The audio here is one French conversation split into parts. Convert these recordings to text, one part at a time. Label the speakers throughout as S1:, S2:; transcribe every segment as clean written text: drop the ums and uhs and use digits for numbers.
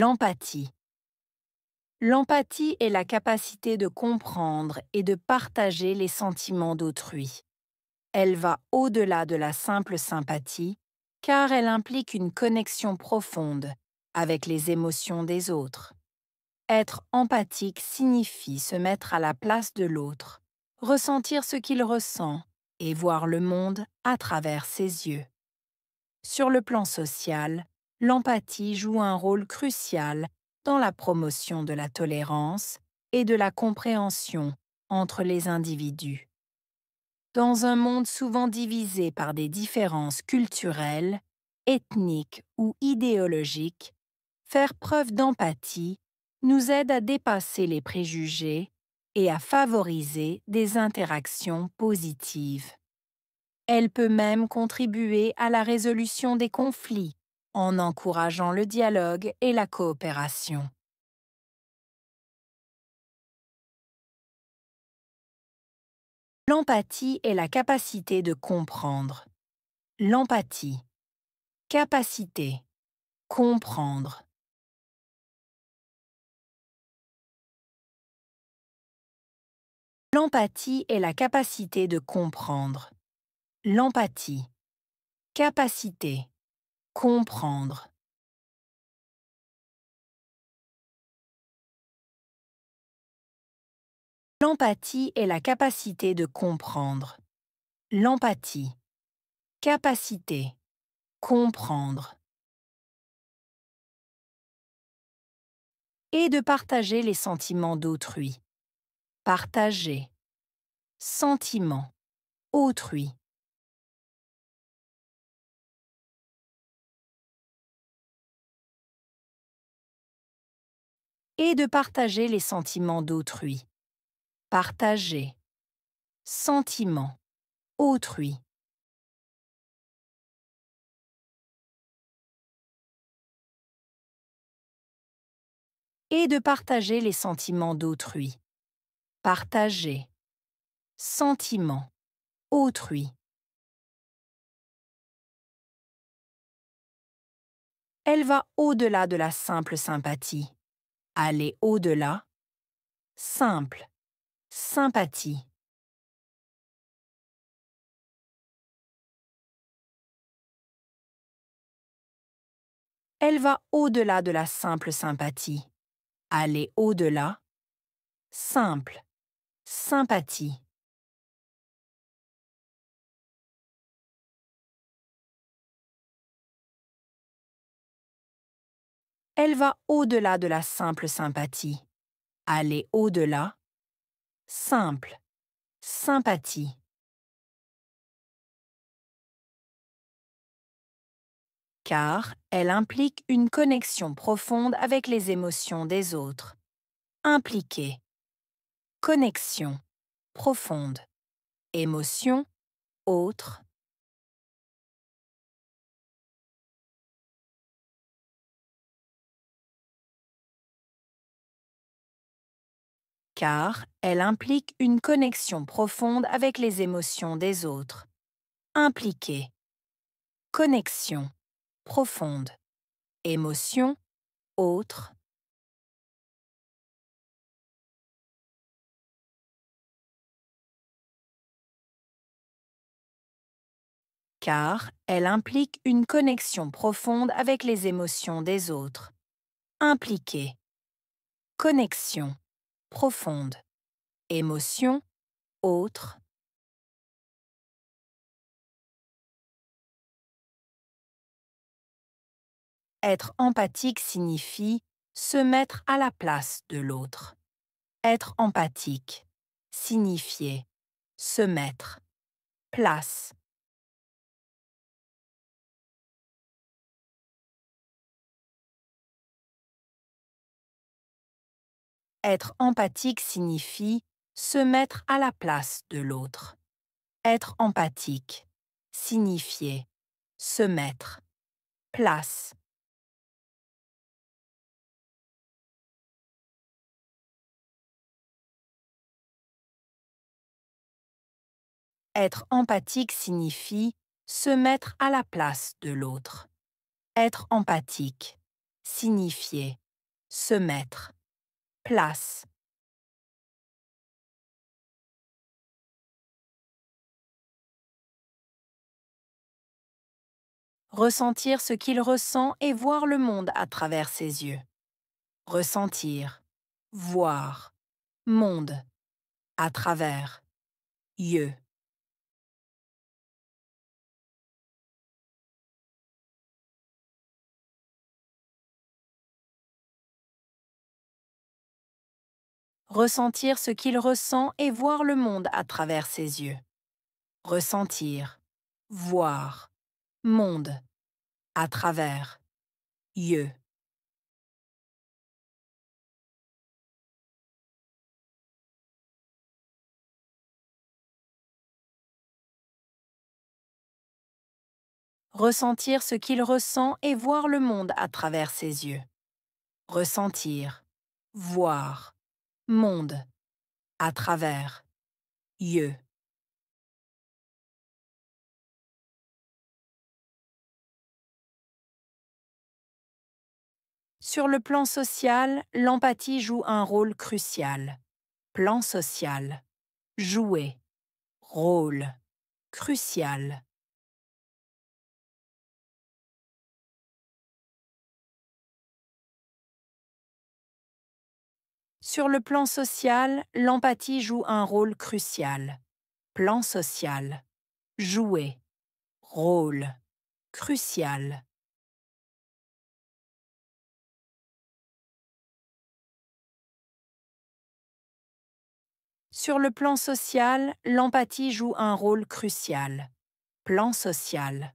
S1: L'empathie. L'empathie est la capacité de comprendre et de partager les sentiments d'autrui. Elle va au-delà de la simple sympathie, car elle implique une connexion profonde avec les émotions des autres. Être empathique signifie se mettre à la place de l'autre, ressentir ce qu'il ressent et voir le monde à travers ses yeux. Sur le plan social, l'empathie joue un rôle crucial dans la promotion de la tolérance et de la compréhension entre les individus. Dans un monde souvent divisé par des différences culturelles, ethniques ou idéologiques, faire preuve d'empathie nous aide à dépasser les préjugés et à favoriser des interactions positives. Elle peut même contribuer à la résolution des conflits en encourageant le dialogue et la coopération. L'empathie est la capacité de comprendre. L'empathie. Capacité. Comprendre. L'empathie est la capacité de comprendre. L'empathie. Capacité. Comprendre. L'empathie est la capacité de comprendre. L'empathie. Capacité. Comprendre. Et de partager les sentiments d'autrui. Partager. Sentiment. Autrui. Et de partager les sentiments d'autrui. Partager. Sentiment. Autrui. Et de partager les sentiments d'autrui. Partager. Sentiment. Autrui. Elle va au-delà de la simple sympathie. Aller au-delà. Simple. Sympathie. Elle va au-delà de la simple sympathie. Aller au-delà. Simple. Sympathie. Elle va au-delà de la simple sympathie. Aller au-delà. Simple. Sympathie. Car elle implique une connexion profonde avec les émotions des autres. Impliquer. Connexion. Profonde. Émotion. Autre. Car elle implique une connexion profonde avec les émotions des autres. Impliquer. Connexion. Profonde. Émotion. Autre. Car elle implique une connexion profonde avec les émotions des autres. Impliquer. Connexion. Profonde. Émotion. Autre. Être empathique signifie se mettre à la place de l'autre. Être empathique. Signifier. Se mettre. Place. Être empathique signifie se mettre à la place de l'autre. Être empathique. Signifier. Se mettre. Place. Être empathique signifie se mettre à la place de l'autre. Être empathique. Signifier. se mettre, place. Ressentir ce qu'il ressent et voir le monde à travers ses yeux. Ressentir, voir, monde, à travers, yeux. Ressentir ce qu'il ressent et voir le monde à travers ses yeux. Ressentir, voir, monde, à travers, yeux. Ressentir ce qu'il ressent et voir le monde à travers ses yeux. Ressentir, voir, monde, à travers, yeux. Sur le plan social, l'empathie joue un rôle crucial. Plan social. Jouer. Rôle. Crucial. Sur le plan social, l'empathie joue un rôle crucial. Plan social. Jouer. Rôle. Crucial. Sur le plan social, l'empathie joue un rôle crucial. Plan social.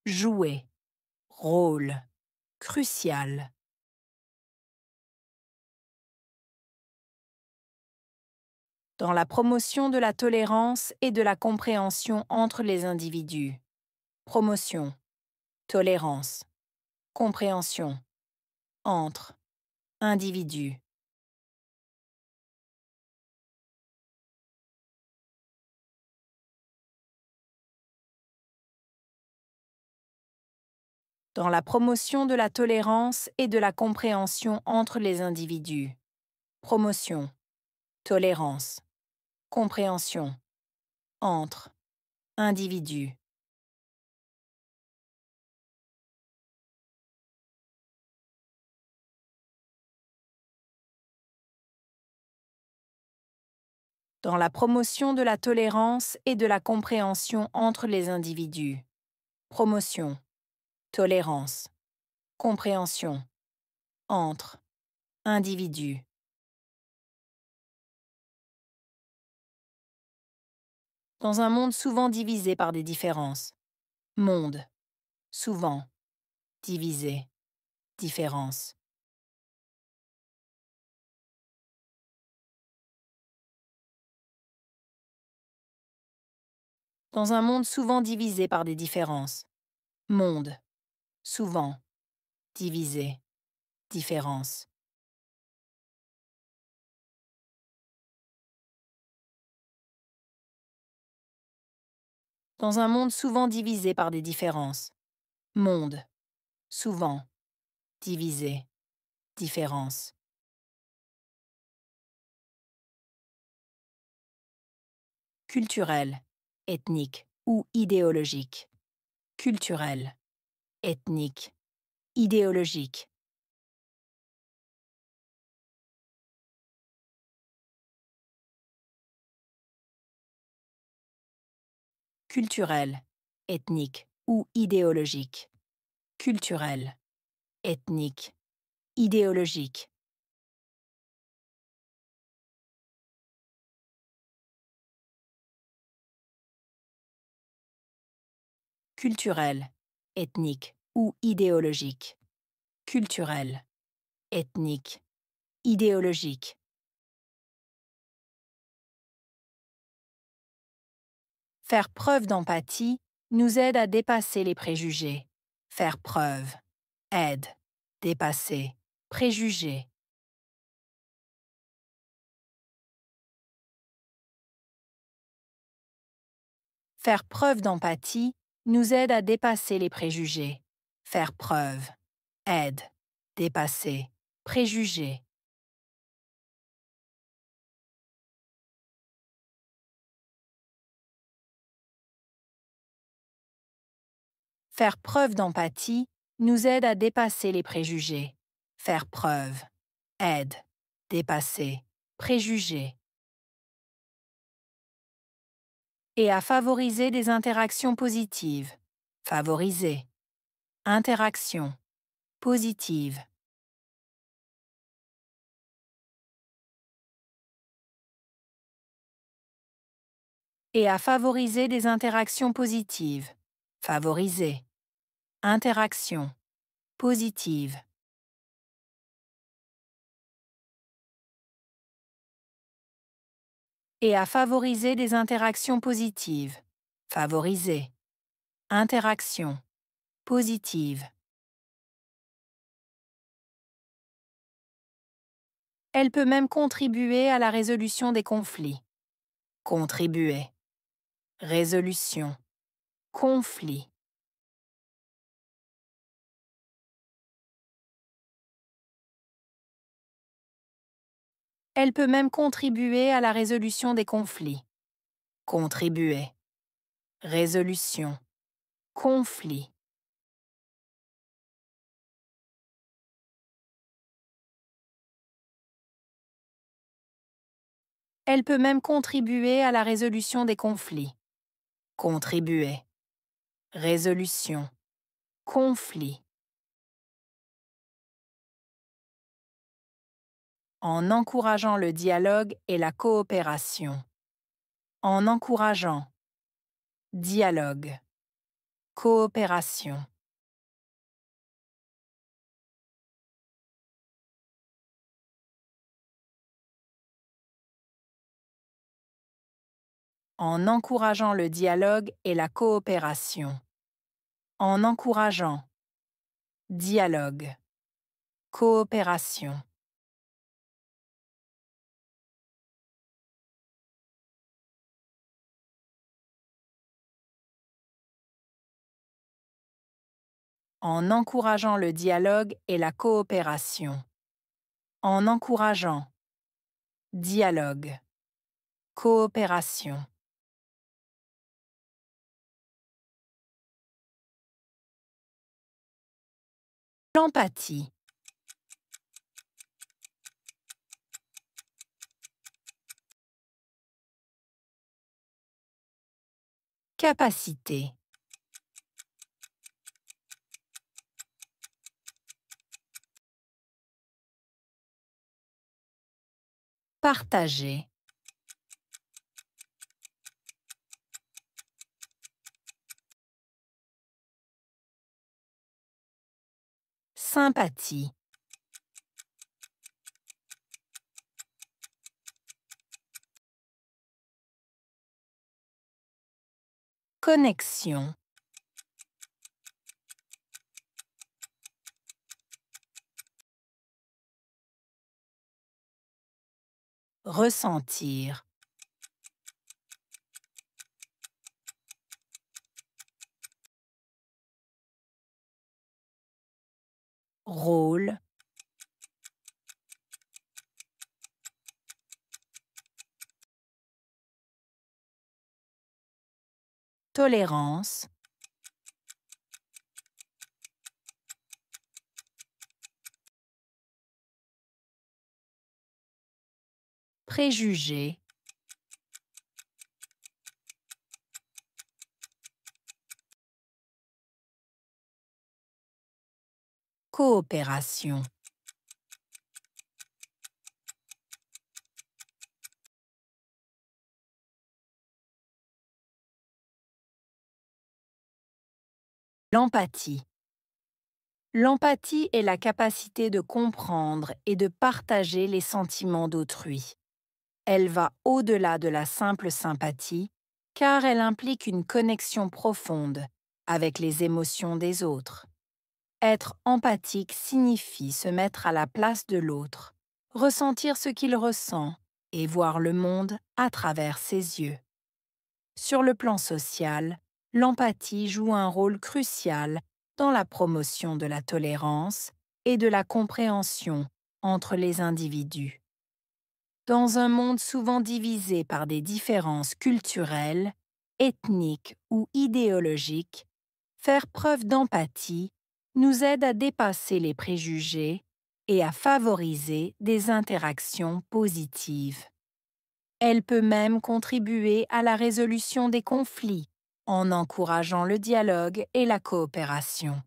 S1: Jouer. Rôle. Crucial. Dans la promotion de la tolérance et de la compréhension entre les individus. Promotion. Tolérance. Compréhension. Entre. Individus. Dans la promotion de la tolérance et de la compréhension entre les individus. Promotion. Tolérance. Compréhension. Entre. Individus. Dans la promotion de la tolérance et de la compréhension entre les individus. Promotion. Tolérance. Compréhension. Entre. Individus. Dans un monde souvent divisé par des différences. Monde. Souvent. Divisé. Différence. Dans un monde souvent divisé par des différences. Monde. Souvent. Divisé. Différence. Dans un monde souvent divisé par des différences. Monde. Souvent. Divisé. Différence. Culturel, ethnique ou idéologique. Culturel, ethnique, idéologique. Culturel, ethnique ou idéologique. Culturel, ethnique, idéologique. Culturel, ethnique ou idéologique. Culturel, ethnique, idéologique. Faire preuve d'empathie nous aide à dépasser les préjugés. Faire preuve, aide, dépasser, préjugés. Faire preuve d'empathie nous aide à dépasser les préjugés. Faire preuve, aide, dépasser, préjugés. Faire preuve d'empathie nous aide à dépasser les préjugés. Faire preuve, aide, dépasser, préjugés. Et à favoriser des interactions positives. Favoriser. Interaction. Positive. Et à favoriser des interactions positives. Favoriser. Interaction. Positive. Et à favoriser des interactions positives. Favoriser. Interaction. Positive. Elle peut même contribuer à la résolution des conflits. Contribuer. Résolution. Conflit. Elle peut même contribuer à la résolution des conflits. Contribuer. Résolution. Conflit. Elle peut même contribuer à la résolution des conflits. Contribuer. Résolution. Conflit. En encourageant le dialogue et la coopération. En encourageant. Dialogue. Coopération. En encourageant le dialogue et la coopération. En encourageant. Dialogue. Coopération. En encourageant le dialogue et la coopération. En encourageant. Dialogue. Coopération. L'empathie. Capacité. Partager. Sympathie. Connexion. Ressentir. Rôle. Tolérance. Préjugés. Coopération. L'empathie. L'empathie est la capacité de comprendre et de partager les sentiments d'autrui. Elle va au-delà de la simple sympathie, car elle implique une connexion profonde avec les émotions des autres. Être empathique signifie se mettre à la place de l'autre, ressentir ce qu'il ressent et voir le monde à travers ses yeux. Sur le plan social, l'empathie joue un rôle crucial dans la promotion de la tolérance et de la compréhension entre les individus. Dans un monde souvent divisé par des différences culturelles, ethniques ou idéologiques, faire preuve d'empathie nous aide à dépasser les préjugés et à favoriser des interactions positives. Elle peut même contribuer à la résolution des conflits en encourageant le dialogue et la coopération.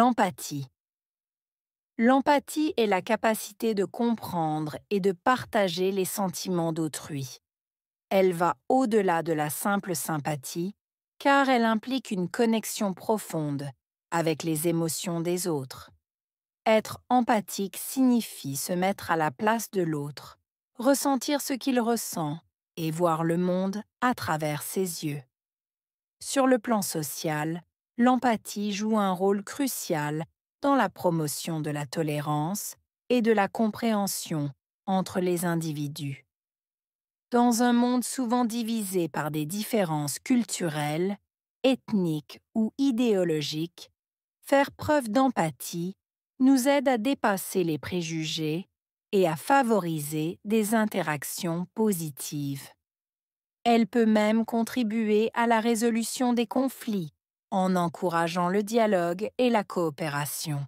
S1: L'empathie. L'empathie est la capacité de comprendre et de partager les sentiments d'autrui. Elle va au-delà de la simple sympathie, car elle implique une connexion profonde avec les émotions des autres. Être empathique signifie se mettre à la place de l'autre, ressentir ce qu'il ressent et voir le monde à travers ses yeux. Sur le plan social, l'empathie joue un rôle crucial dans la promotion de la tolérance et de la compréhension entre les individus. Dans un monde souvent divisé par des différences culturelles, ethniques ou idéologiques, faire preuve d'empathie nous aide à dépasser les préjugés et à favoriser des interactions positives. Elle peut même contribuer à la résolution des conflits en encourageant le dialogue et la coopération.